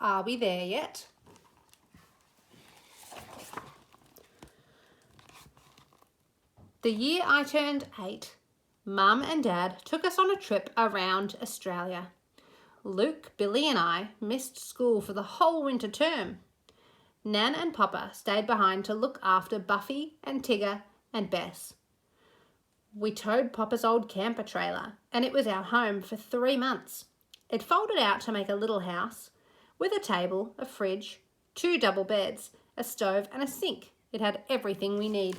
Are we there yet? The year I turned 8, Mum and Dad took us on a trip around Australia. Luke, Billy and I missed school for the whole winter term. Nan and Papa stayed behind to look after Buffy and Tigger and Bess. We towed Papa's old camper trailer and it was our home for 3 months. It folded out to make a little house with a table, a fridge, 2 double beds, a stove and a sink. It had everything we need.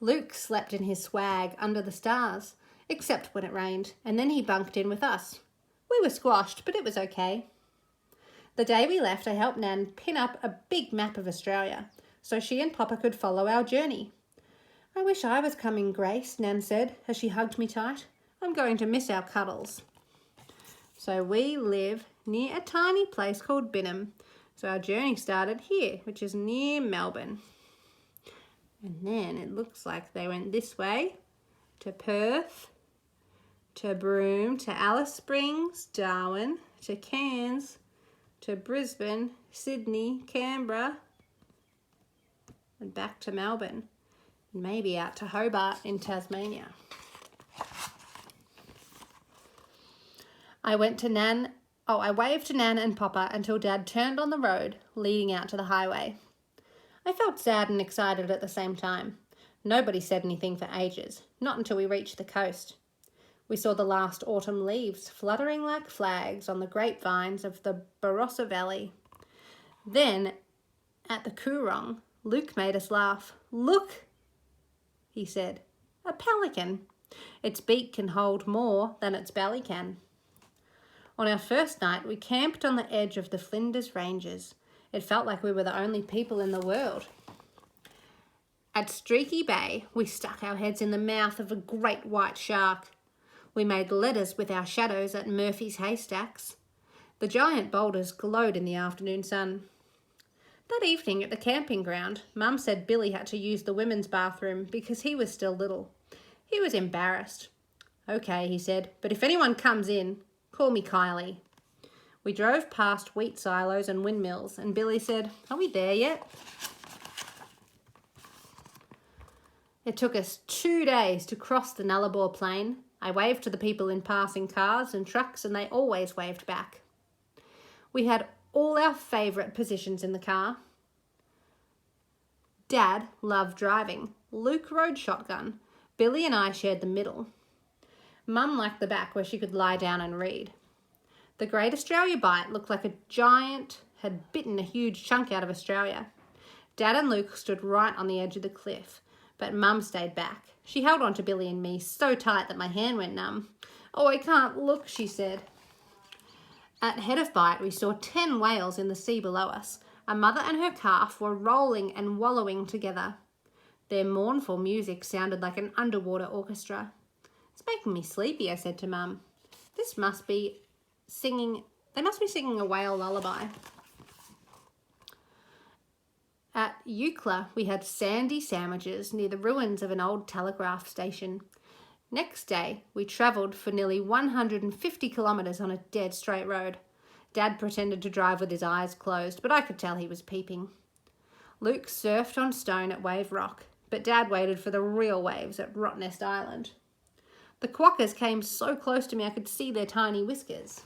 Luke slept in his swag under the stars, except when it rained, and then he bunked in with us. We were squashed, but it was okay. The day we left, I helped Nan pin up a big map of Australia so she and Papa could follow our journey. I wish I was coming, Grace, Nan said as she hugged me tight. I'm going to miss our cuddles. So we live near a tiny place called Binham. So our journey started here, which is near Melbourne. And then it looks like they went this way to Perth, to Broome, to Alice Springs, Darwin, to Cairns, to Brisbane, Sydney, Canberra, and back to Melbourne, and maybe out to Hobart in Tasmania. I waved to Nan and Papa until Dad turned on the road leading out to the highway. I felt sad and excited at the same time. Nobody said anything for ages, not until we reached the coast. We saw the last autumn leaves fluttering like flags on the grapevines of the Barossa Valley. Then, at the Coorong, Luke made us laugh. Look, he said, a pelican. Its beak can hold more than its belly can. On our first night, we camped on the edge of the Flinders Ranges. It felt like we were the only people in the world. At Streaky Bay, we stuck our heads in the mouth of a great white shark. We made letters with our shadows at Murphy's haystacks. The giant boulders glowed in the afternoon sun. That evening at the camping ground, Mum said Billy had to use the women's bathroom because he was still little. He was embarrassed. Okay, he said, but if anyone comes in, call me Kylie. We drove past wheat silos and windmills, and Billy said, are we there yet? It took us 2 days to cross the Nullarbor plain. I waved to the people in passing cars and trucks, and they always waved back. We had all our favourite positions in the car. Dad loved driving. Luke rode shotgun. Billy and I shared the middle. Mum liked the back where she could lie down and read. The Great Australia Bight looked like a giant had bitten a huge chunk out of Australia. Dad and Luke stood right on the edge of the cliff, but Mum stayed back. She held on to Billy and me so tight that my hand went numb. Oh, I can't look, she said. At head of Bight, we saw 10 whales in the sea below us. A mother and her calf were rolling and wallowing together. Their mournful music sounded like an underwater orchestra. It's making me sleepy, I said to Mum. They must be singing a whale lullaby. At Eucla, we had sandy sandwiches near the ruins of an old telegraph station. Next day, we travelled for nearly 150 kilometres on a dead straight road. Dad pretended to drive with his eyes closed, but I could tell he was peeping. Luke surfed on stone at Wave Rock, but Dad waited for the real waves at Rottnest Island. The quokkas came so close to me I could see their tiny whiskers.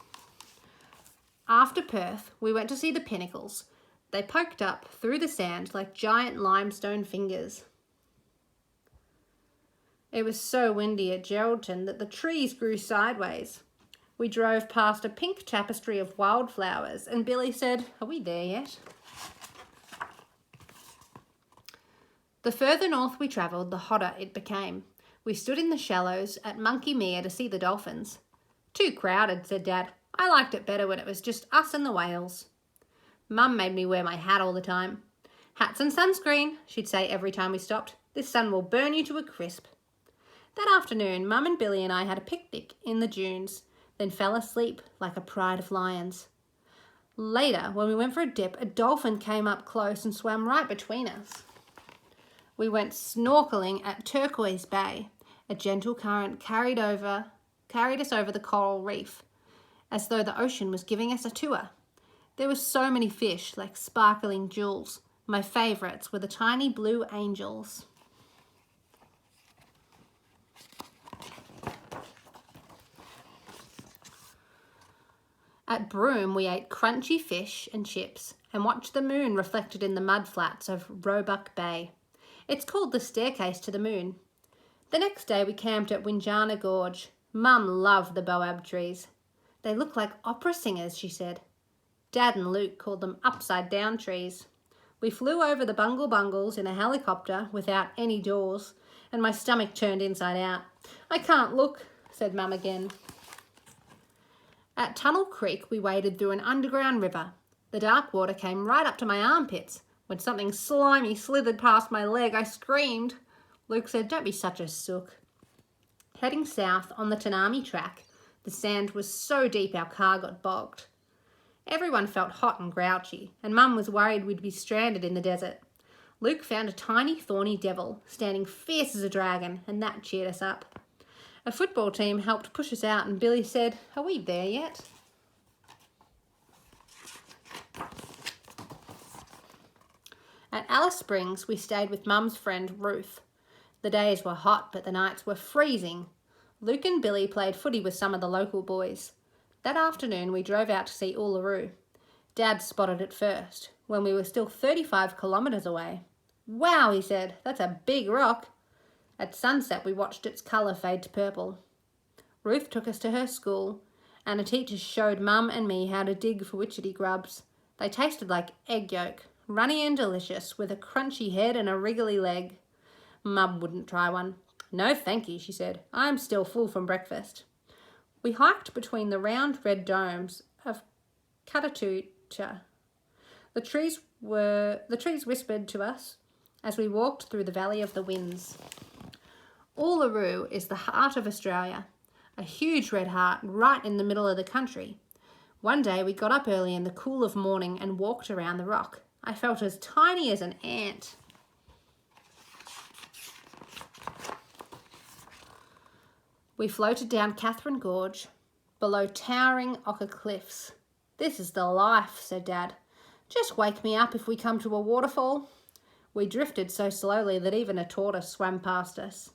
After Perth, we went to see the pinnacles. They poked up through the sand like giant limestone fingers. It was so windy at Geraldton that the trees grew sideways. We drove past a pink tapestry of wildflowers and Billy said, are we there yet? The further north we travelled, the hotter it became. We stood in the shallows at Monkey Mere to see the dolphins. Too crowded, said Dad. I liked it better when it was just us and the whales. Mum made me wear my hat all the time. Hats and sunscreen, she'd say every time we stopped. This sun will burn you to a crisp. That afternoon, Mum and Billy and I had a picnic in the dunes, then fell asleep like a pride of lions. Later, when we went for a dip, a dolphin came up close and swam right between us. We went snorkeling at Turquoise Bay. A gentle current carried us over the coral reef. as though the ocean was giving us a tour. There were so many fish, like sparkling jewels. My favourites were the tiny blue angels. At Broome, we ate crunchy fish and chips and watched the moon reflected in the mudflats of Roebuck Bay. It's called the Staircase to the Moon. The next day we camped at Winjana Gorge. Mum loved the boab trees. They look like opera singers, she said. Dad and Luke called them upside-down trees. We flew over the Bungle Bungles in a helicopter without any doors, and my stomach turned inside out. I can't look, said Mum again. At Tunnel Creek, we waded through an underground river. The dark water came right up to my armpits. When something slimy slithered past my leg, I screamed. Luke said, "Don't be such a sook." Heading south on the Tanami track, the sand was so deep our car got bogged. Everyone felt hot and grouchy, and Mum was worried we'd be stranded in the desert. Luke found a tiny thorny devil standing fierce as a dragon, and that cheered us up. A football team helped push us out, and Billy said, "Are we there yet?" At Alice Springs, we stayed with Mum's friend Ruth. The days were hot, but the nights were freezing. Luke and Billy played footy with some of the local boys. That afternoon, we drove out to see Uluru. Dad spotted it first, when we were still 35 kilometres away. "Wow," he said, "that's a big rock." At sunset, we watched its colour fade to purple. Ruth took us to her school, and the teachers showed Mum and me how to dig for witchetty grubs. They tasted like egg yolk, runny and delicious, with a crunchy head and a wriggly leg. Mum wouldn't try one. "No, thank you," she said. "I'm still full from breakfast." We hiked between the round red domes of Katatucha. The trees whispered to us as we walked through the Valley of the Winds. Uluru is the heart of Australia, a huge red heart right in the middle of the country. One day we got up early in the cool of morning and walked around the rock. I felt as tiny as an ant. We floated down Catherine Gorge, below towering ochre cliffs. "This is the life," said Dad. "Just wake me up if we come to a waterfall." We drifted so slowly that even a tortoise swam past us.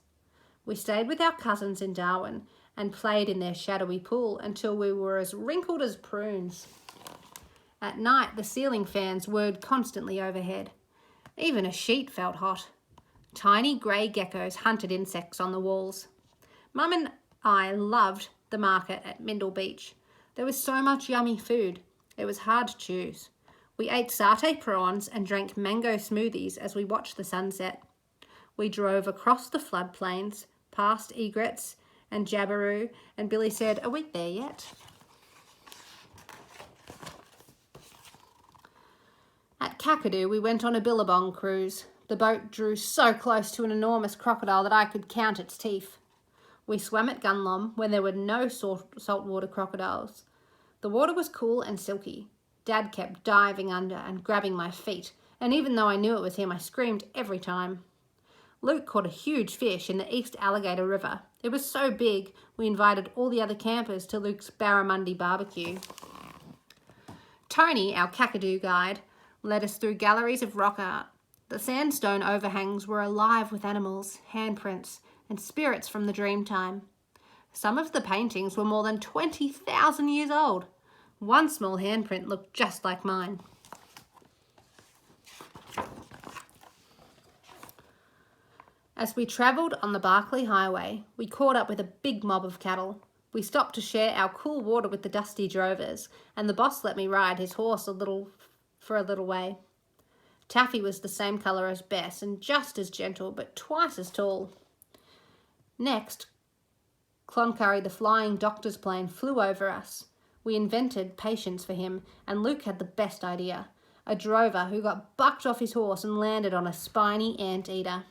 We stayed with our cousins in Darwin and played in their shadowy pool until we were as wrinkled as prunes. At night, the ceiling fans whirred constantly overhead. Even a sheet felt hot. Tiny grey geckos hunted insects on the walls. Mum and I loved the market at Mindle Beach. There was so much yummy food. It was hard to choose. We ate satay prawns and drank mango smoothies as we watched the sunset. We drove across the floodplains, past egrets and Jabiru, and Billy said, "Are we there yet?" At Kakadu, we went on a billabong cruise. The boat drew so close to an enormous crocodile that I could count its teeth. We swam at Gunlom when there were no saltwater crocodiles. The water was cool and silky. Dad kept diving under and grabbing my feet, and even though I knew it was him, I screamed every time. Luke caught a huge fish in the East Alligator River. It was so big, we invited all the other campers to Luke's barramundi barbecue. Tony, our Kakadu guide, led us through galleries of rock art. The sandstone overhangs were alive with animals, handprints, and spirits from the dream time. Some of the paintings were more than 20,000 years old. One small handprint looked just like mine. As we travelled on the Barkly Highway, we caught up with a big mob of cattle. We stopped to share our cool water with the dusty drovers, and the boss let me ride his horse for a little way. Taffy was the same colour as Bess and just as gentle, but twice as tall. Next, Cloncurry, the flying doctor's plane, flew over us. We invented patience for him, and Luke had the best idea. A drover who got bucked off his horse and landed on a spiny anteater.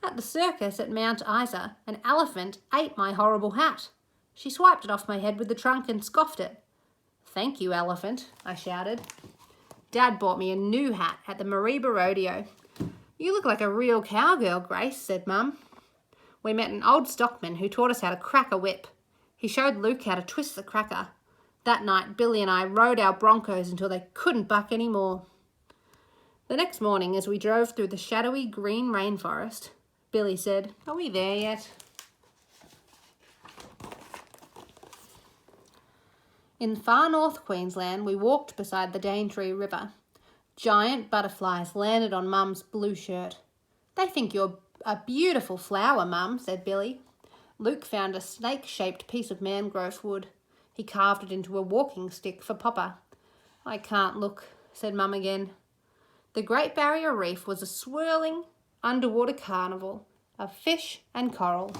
At the circus at Mount Isa, an elephant ate my horrible hat. She swiped it off my head with the trunk and scoffed it. "Thank you, elephant," I shouted. Dad bought me a new hat at the Mareeba Rodeo. "You look like a real cowgirl, Grace," said Mum. We met an old stockman who taught us how to crack a whip. He showed Luke how to twist the cracker. That night, Billy and I rode our broncos until they couldn't buck any more. The next morning, as we drove through the shadowy green rainforest, Billy said, "Are we there yet?" In far north Queensland, we walked beside the Daintree River. Giant butterflies landed on Mum's blue shirt. "They think you're a beautiful flower, Mum," said Billy. Luke found a snake-shaped piece of mangrove wood. He carved it into a walking stick for Papa. "I can't look," said Mum again. The Great Barrier Reef was a swirling underwater carnival of fish and coral.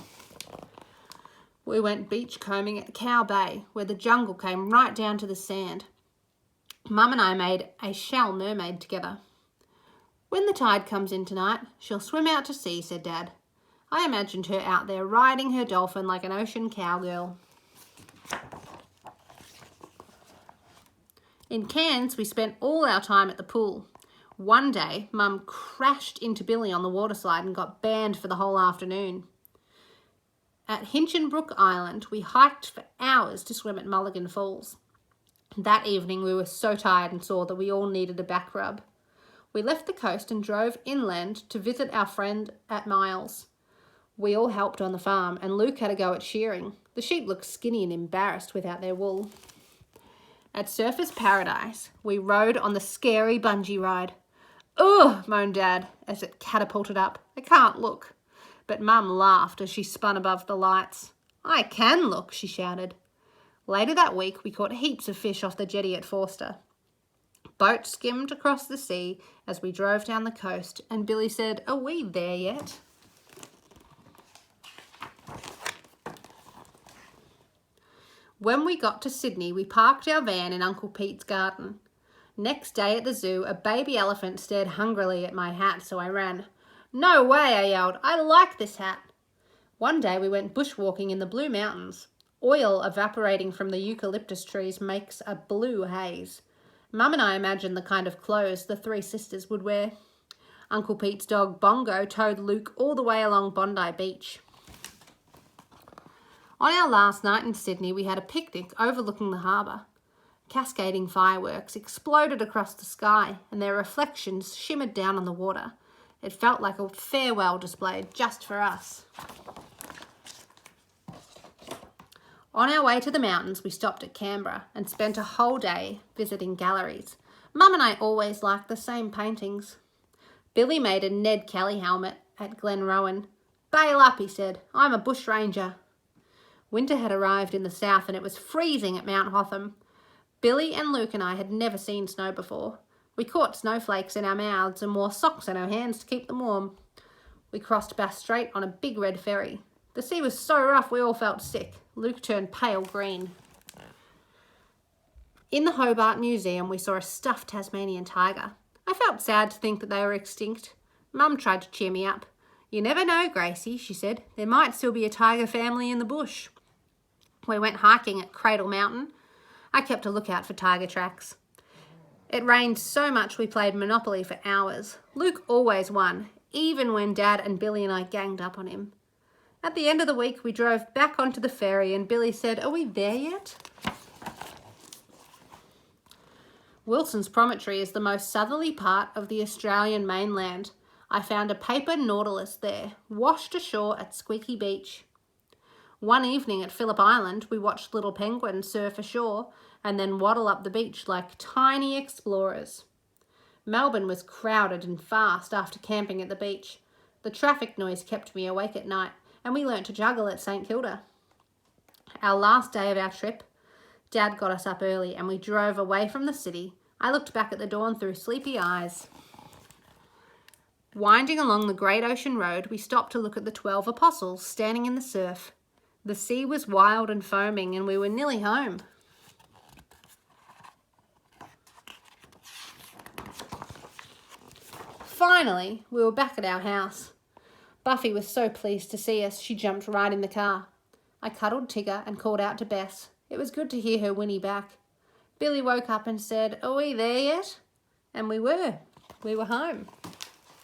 We went beachcombing at Cow Bay, where the jungle came right down to the sand. Mum and I made a shell mermaid together. "When the tide comes in tonight, she'll swim out to sea," said Dad. I imagined her out there riding her dolphin like an ocean cowgirl. In Cairns, we spent all our time at the pool. One day, Mum crashed into Billy on the water slide and got banned for the whole afternoon. At Hinchinbrook Island, we hiked for hours to swim at Mulligan Falls. That evening, we were so tired and sore that we all needed a back rub. We left the coast and drove inland to visit our friend at Miles. We all helped on the farm, and Luke had a go at shearing. The sheep looked skinny and embarrassed without their wool. At Surfers Paradise, we rode on the scary bungee ride. "Ugh," moaned Dad as it catapulted up. "I can't look." But Mum laughed as she spun above the lights. "I can look," she shouted. Later that week, we caught heaps of fish off the jetty at Forster. Boats skimmed across the sea as we drove down the coast, and Billy said, "Are we there yet?" When we got to Sydney, we parked our van in Uncle Pete's garden. Next day at the zoo, a baby elephant stared hungrily at my hat, so I ran. "No way," I yelled. "I like this hat." One day we went bushwalking in the Blue Mountains. Oil evaporating from the eucalyptus trees makes a blue haze. Mum and I imagined the kind of clothes the three sisters would wear. Uncle Pete's dog Bongo towed Luke all the way along Bondi Beach. On our last night in Sydney, we had a picnic overlooking the harbour. Cascading fireworks exploded across the sky, and their reflections shimmered down on the water. It felt like a farewell display just for us. On our way to the mountains, we stopped at Canberra and spent a whole day visiting galleries. Mum and I always liked the same paintings. Billy made a Ned Kelly helmet at Glenrowan. "Bail up," he said. "I'm a bushranger." Winter had arrived in the south and it was freezing at Mount Hotham. Billy and Luke and I had never seen snow before. We caught snowflakes in our mouths and wore socks on our hands to keep them warm. We crossed Bass Strait on a big red ferry. The sea was so rough we all felt sick. Luke turned pale green. In the Hobart Museum, we saw a stuffed Tasmanian tiger. I felt sad to think that they were extinct. Mum tried to cheer me up. "You never know, Gracie," she said. "There might still be a tiger family in the bush." We went hiking at Cradle Mountain. I kept a lookout for tiger tracks. It rained so much we played Monopoly for hours. Luke always won, even when Dad and Billy and I ganged up on him. At the end of the week, we drove back onto the ferry and Billy said, "Are we there yet?" Wilson's Promontory is the most southerly part of the Australian mainland. I found a paper nautilus there, washed ashore at Squeaky Beach. One evening at Phillip Island, we watched little penguins surf ashore and then waddle up the beach like tiny explorers. Melbourne was crowded and fast after camping at the beach. The traffic noise kept me awake at night, and we learnt to juggle at St Kilda. Our last day of our trip, Dad got us up early and we drove away from the city. I looked back at the dawn through sleepy eyes. Winding along the Great Ocean Road, we stopped to look at the 12 apostles standing in the surf. The sea was wild and foaming and we were nearly home. Finally, we were back at our house. Buffy was so pleased to see us, she jumped right in the car. I cuddled Tigger and called out to Bess. It was good to hear her whinny back. Billy woke up and said, "Are we there yet?" And we were. We were home.